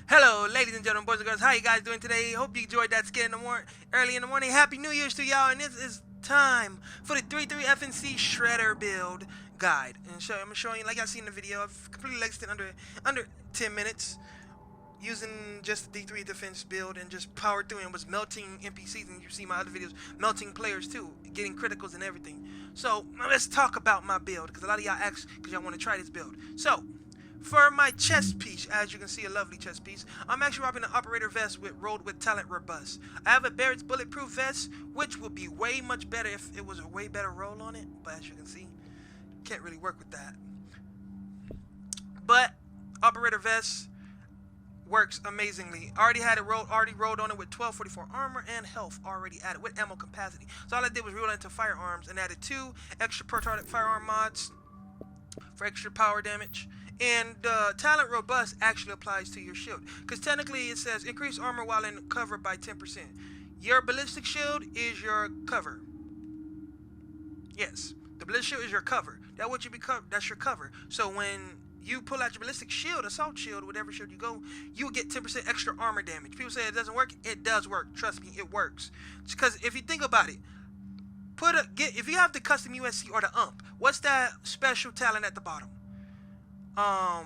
Hello, ladies and gentlemen, boys and girls. How you guys doing today? Hope you enjoyed that skin in the morning, early in the morning. Happy New Year's to y'all, and this is time for the 3-3-FNC Shredder build guide. And I'm showing you, like y'all seen in the video, I've completely lexed it under 10 minutes using just the D3 defense build and just powered through and was melting NPCs. And you see my other videos, melting players too, getting criticals and everything. So now let's talk about my build, because a lot of y'all ask because y'all want to try this build. So for my chest piece, as you can see, a lovely chest piece, I'm actually rocking an operator vest with rolled with talent robust. I have a Barrett's bulletproof vest, which would be way much better if it was a way better roll on it, but as you can see, can't really work with that. But operator vest works amazingly. Already rolled on it with 1244 armor and health already added with ammo capacity. So all I did was roll into firearms and added 2 extra prototype firearm mods for extra power damage. And talent robust actually applies to your shield, because technically it says increase armor while in cover by 10%. Your ballistic shield is your cover. Yes, the ballistic shield is your cover. That's what you become. That's your cover. So when you pull out your ballistic shield, assault shield, whatever shield you go, you will get 10% extra armor damage. People say it doesn't work. It does work. Trust me, it works. Because if you think about it, if you have the custom USC or the what's that special talent at the bottom? 10%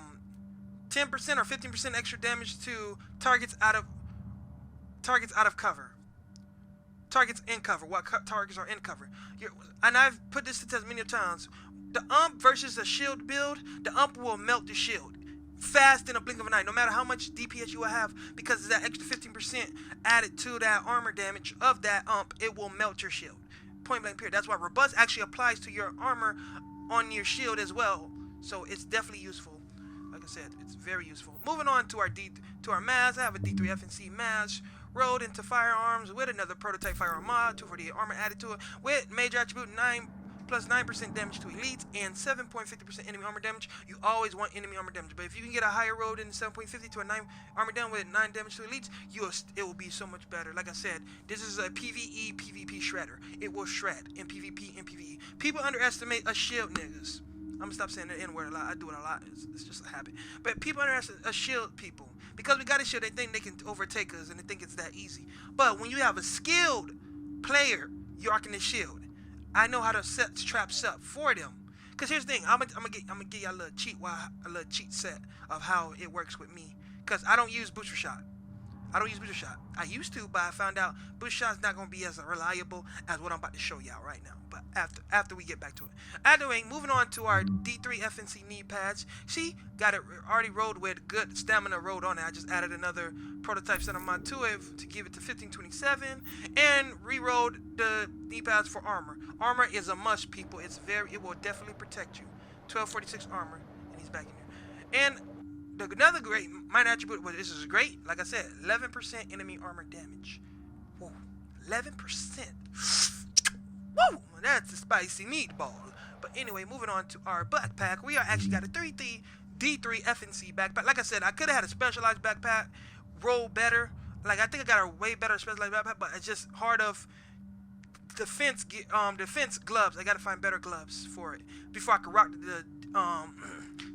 or 15% extra damage to targets out of cover. Targets in cover. What targets are in cover? And I've put this to test many times. The versus a shield build, the will melt the shield fast in a blink of an eye, no matter how much DPS you will have, because that extra 15% added to that armor damage of that it will melt your shield. Point blank period. That's why robust actually applies to your armor on your shield as well. So it's definitely useful. Like I said, it's very useful. Moving on to our mask. I have a D3-FNC mask rolled into firearms with another prototype firearm mod, 248 armor added to it, with major attribute 9+9% damage to elites and 7.50% enemy armor damage. You always want enemy armor damage, but if you can get a higher roll than 7.50 to a 9 armor down with 9 damage to elites, it will be so much better. Like I said, this is a PvE PvP shredder. It will shred in PvP and PvE. People underestimate a shield, niggas. I'm gonna stop saying the N-word a lot. I do it a lot. It's just a habit. But people underestimate a shield, people. Because we got a shield, they think they can overtake us, and they think it's that easy. But when you have a skilled player rocking the shield, I know how to set traps up for them. Cause here's the thing, I'm gonna give y'all a little cheat set of how it works with me. Cause I don't use booster shot. I used to, but I found out booster shot's not gonna be as reliable as what I'm about to show y'all right now. But after we get back to it. Anyway, moving on to our D3-FNC knee pads. See, got it already rolled with good stamina rolled on it. I just added another prototype set of mod to it to give it to 1527 and re-rolled the knee pads for armor. Armor is a must, people. It will definitely protect you. 1246 armor, and he's back in here. And another great minor attribute, this is great, like I said, 11% enemy armor damage. Whoa, 11%. Woo, that's a spicy meatball. But anyway, moving on to our backpack. We actually got a D3-FNC backpack. Like I said, I could have had a specialized backpack, roll better. Like I think I got a way better specialized backpack, but it's just hard of defense gloves. I gotta find better gloves for it before I can rock the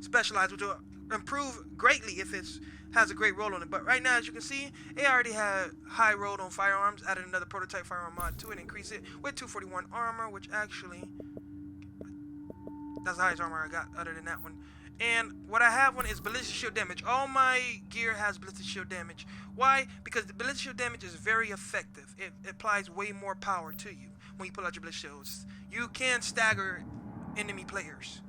specialized, which will improve greatly if it has a great roll on it. But right now, as you can see, it already had high roll on firearms. Added another prototype firearm mod to it, increase it with 241 armor, which actually that's the highest armor I got other than that one. And what I have one is ballistic shield damage. All my gear has ballistic shield damage. Why? Because the ballistic shield damage is very effective. It applies way more power to you when you pull out your ballistic shields. You can stagger enemy players.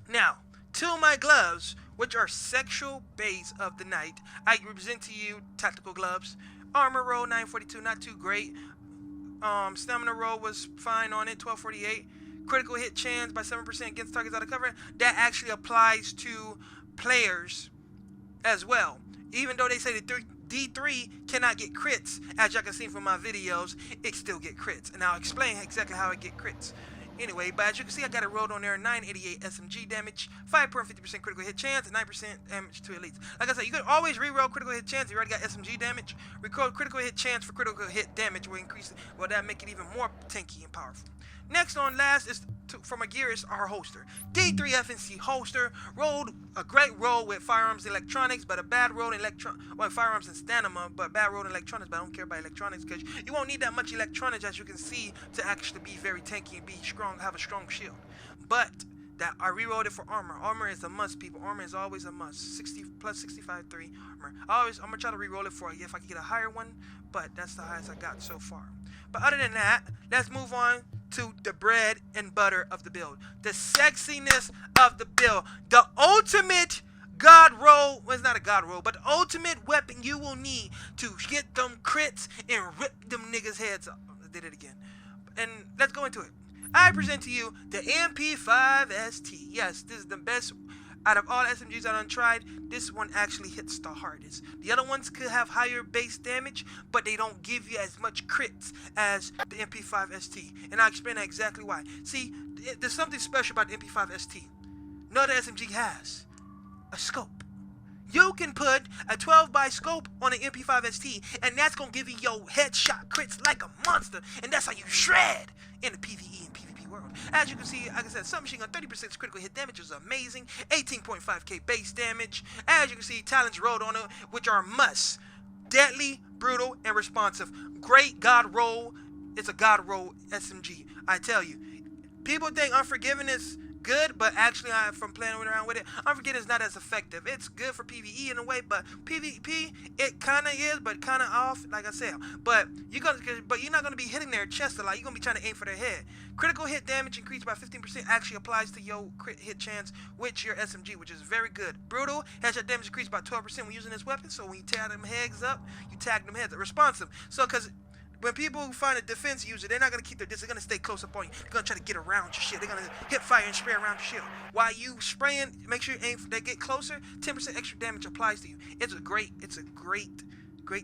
Now, to my gloves, which are sexual base of the night, I represent to you tactical gloves. Armor roll 942, not too great. Stamina roll was fine on it, 1248. Critical hit chance by 7% against targets out of cover. That actually applies to players as well. Even though they say that D3 cannot get crits, as y'all can see from my videos, it still get crits. And I'll explain exactly how it get crits. Anyway, but as you can see, I got it rolled on there, 988 SMG damage, 5.50% critical hit chance, and 9% damage to elites. Like I said, you can always re-roll critical hit chance. You already got SMG damage. Record critical hit chance for critical hit damage will increase it. Well, that make it even more tanky and powerful. Next on last is for my gear is our holster. D3-FNC holster. Rolled a great roll with firearms and electronics, but a bad roll in firearms and stamina, but bad roll in electronics. But I don't care about electronics because you won't need that much electronics, as you can see, to actually be very tanky and be strong, have a strong shield. But that I rerolled it for armor. Armor is a must, people. Armor is always a must. 60 plus 65 3 armor. I'm gonna try to reroll it for if I can get a higher one, but that's the highest I got so far. But other than that, let's move on to the bread and butter of the build. The sexiness of the build. The ultimate god roll. Well, it's not a god roll, but the ultimate weapon you will need to get them crits and rip them niggas' heads off. I did it again. And let's go into it. I present to you the MP5ST. Yes, this is the best out of all SMGs I've tried. This one actually hits the hardest. The other ones could have higher base damage, but they don't give you as much crits as the MP5ST. And I'll explain exactly why. See, there's something special about the MP5ST. No other SMG has a scope. You can put a 12x scope on an MP5ST, and that's going to give you your headshot crits like a monster. And that's how you shred in the PvE and PvP world. As you can see, like I said, submachine gun 30% critical hit damage is amazing. 18.5k base damage. As you can see, talents rolled on it, which are must. Deadly, brutal, and responsive. Great god roll. It's a god roll SMG. I tell you. People think Unforgiven is good, but actually, from playing around with it, Unforgiven is not as effective. It's good for PvE in a way, but PvP it kind of is, but kind of off, like I said. But you're not gonna be hitting their chest a lot. You're gonna be trying to aim for their head. Critical hit damage increased by 15% actually applies to your crit hit chance with your SMG, which is very good. Brutal headshot damage increased by 12% when using this weapon. So when you tear them heads up, you tag them heads up. Responsive. So because when people find a defense user, they're not going to keep their distance. They're going to stay close up on you. They're going to try to get around your shit. They're going to hip fire and spray around your shield. While you spraying, make sure you aim. They get closer. 10% extra damage applies to you. It's a great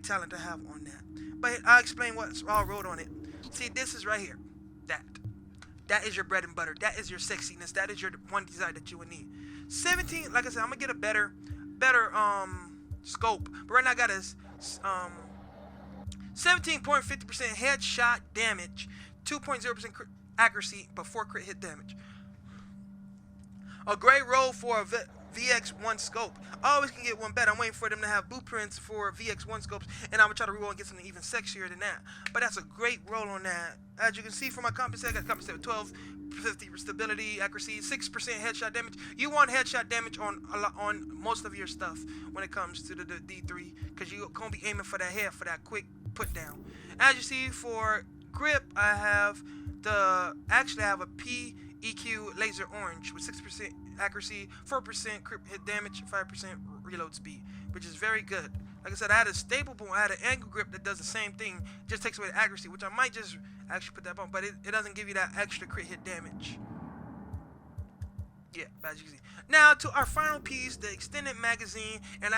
talent to have on that. But I'll explain what's all rolled on it. See, this is right here. That is your bread and butter. That is your sexiness. That is your one design that you would need. 17. Like I said, I'm gonna get a better scope. But right now I got a 17.50% headshot damage, 2.0% accuracy, but 4 crit hit damage. A great roll for a VX1 scope. I always can get one better. I'm waiting for them to have blueprints for VX1 scopes, and I'm gonna try to reroll and get something even sexier than that. But that's a great roll on that. As you can see from my compensate, I got compensate with 12, 50 stability, accuracy, 6% headshot damage. You want headshot damage on most of your stuff when it comes to the D3, because you're gonna be aiming for that head for that quick put down. As you see, for grip, I have a PEQ laser orange with 6% accuracy, 4% crit hit damage, 5% reload speed, which is very good. Like I said, I had a staple boom, I had an angle grip that does the same thing, just takes away the accuracy, which I might just actually put that on, but it doesn't give you that extra crit hit damage. Yeah, as you can see. Now to our final piece, the extended magazine, and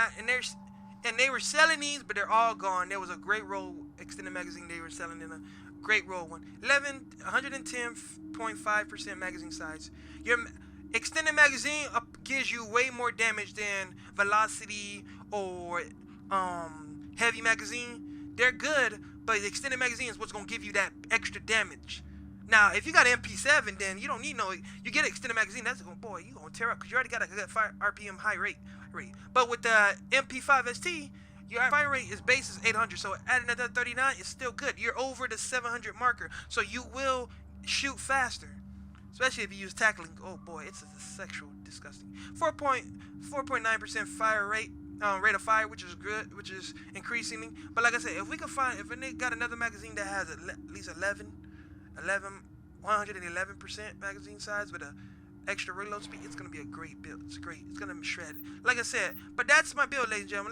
they were selling these, but they're all gone. There was a great roll extended magazine they were selling in a great roll one. 110.5% magazine size. Your extended magazine gives you way more damage than velocity or heavy magazine. They're good, but the extended magazine is what's gonna give you that extra damage. Now, if you got an MP7, then you don't need you get an extended magazine, that's going, boy, you gonna tear up, because you already got a good fire RPM high rate. But with the MP5ST, your fire rate base is 800, so adding another 39 is still good. You're over the 700 marker, so you will shoot faster, especially if you use tackling. Oh boy, it's a sexual, disgusting. 4.9% fire rate. Rate of fire, which is good, which is increasing. But like I said, if they got another magazine that has at least 111% magazine size with a extra reload speed, it's gonna be a great build. It's great. It's gonna shred. Like I said, but that's my build, ladies and gentlemen.